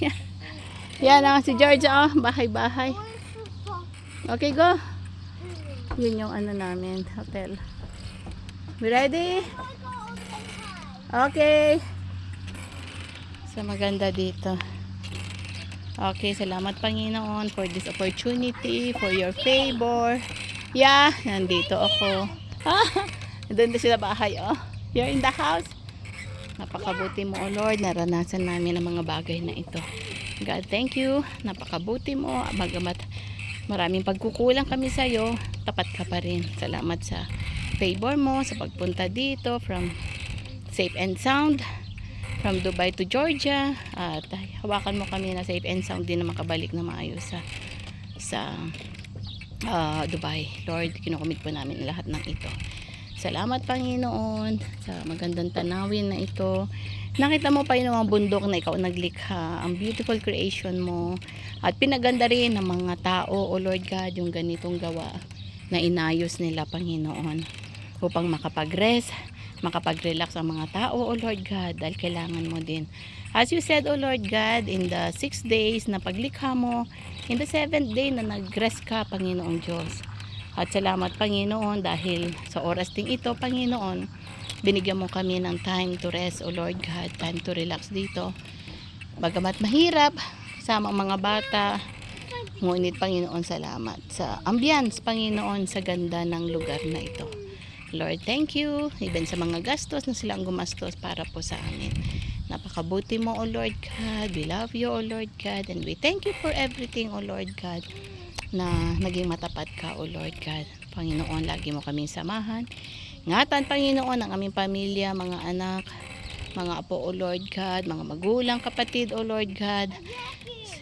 Yan. Yan ang si Georgia, oh. Bahay-bahay. Okay, go. Yun yung ano namin, hotel. We ready? Okay. So, maganda dito. Okay, salamat Panginoon for this opportunity, for your favor. Yeah, nandito ako. Doon na sila bahay, oh. You're in the house. Napakabuti mo, oh Lord. Naranasan namin ang mga bagay na ito. God, thank you. Napakabuti mo. Bagamat maraming pagkukulang kami sa iyo, tapat ka pa rin. Salamat sa favor mo, sa pagpunta dito from safe and sound. From Dubai to Georgia, at hawakan mo kami na safe and sound din na makabalik na maayos sa Dubai. Lord, kinukumit po namin lahat ng ito. Salamat Panginoon sa magandang tanawin na ito. Nakita mo pa yung mga bundok na ikaw naglikha, ang beautiful creation mo, at pinaganda rin ng mga tao, O Lord God, yung ganitong gawa na inayos nila Panginoon upang makapag-rest, makapag-relax ang mga tao, O Lord God, dahil kailangan mo din. As you said, O Lord God, in the 6 days na paglikha mo, in the 7th day na nag-rest ka, Panginoong Diyos. At salamat, Panginoon, dahil sa oras ding ito, Panginoon, binigyan mo kami ng time to rest, O Lord God, time to relax dito. Bagamat mahirap, sama ang mga bata, ngunit, Panginoon, salamat sa ambience, Panginoon, sa ganda ng lugar na ito. Lord, thank you. Even sa mga gastos na silang gumastos para po sa amin. Napakabuti mo, O Lord God. We love you, O Lord God. And we thank you for everything, O Lord God, na naging matapat ka, O Lord God. Panginoon, lagi mo kaming samahan. Ingatan, Panginoon, ang aming pamilya, mga anak, mga apo, O Lord God, mga magulang, kapatid, O Lord God.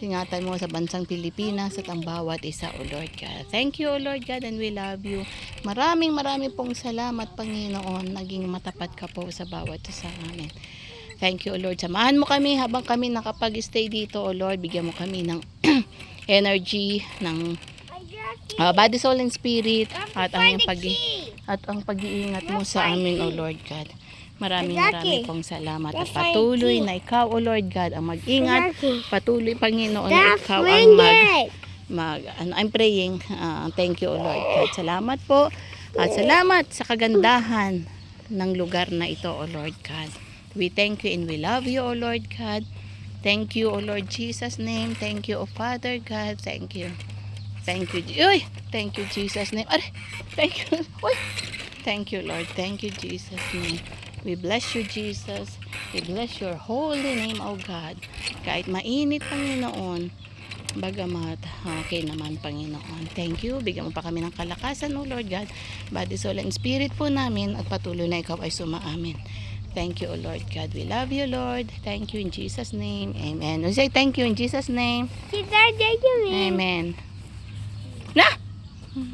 Ingatan mo sa bansang Pilipinas at ang bawat isa, O Lord God. Thank you, O Lord God, and we love you. Maraming pong salamat, Panginoon. Naging matapat ka po sa bawat isa amin. Thank you, O Lord. Samahan mo kami habang kami nakapag-stay dito, O Lord. Bigyan mo kami ng energy, ng body, soul, and spirit, at ang pag-iingat mo sa amin, O Lord God. Maraming pong salamat at patuloy na ikaw, O Lord God, ang mag-ingat. Patuloy, Panginoon, na ikaw ang I'm praying. Thank you, O Lord God. Salamat po. At salamat sa kagandahan ng lugar na ito, O Lord God. We thank you and we love you, O Lord God. Thank you, O Lord Jesus' name. Thank you, O Father God. Thank you. Thank you. Uy! Thank you, Jesus' name. Thank you. Uy! Thank you, Lord. Thank you, Jesus' name. We bless you, Jesus. We bless your holy name, O God. Kahit mainit, Panginoon, bagamat okay naman, Panginoon. Thank you. Bigyan mo pa kami ng kalakasan, O Lord God. Body, soul, and spirit po namin, at patuloy na ikaw ay sumaamin. Thank you, O Lord God. We love you, Lord. Thank you in Jesus' name. Amen. We say thank you in Jesus' name. Amen. Amen.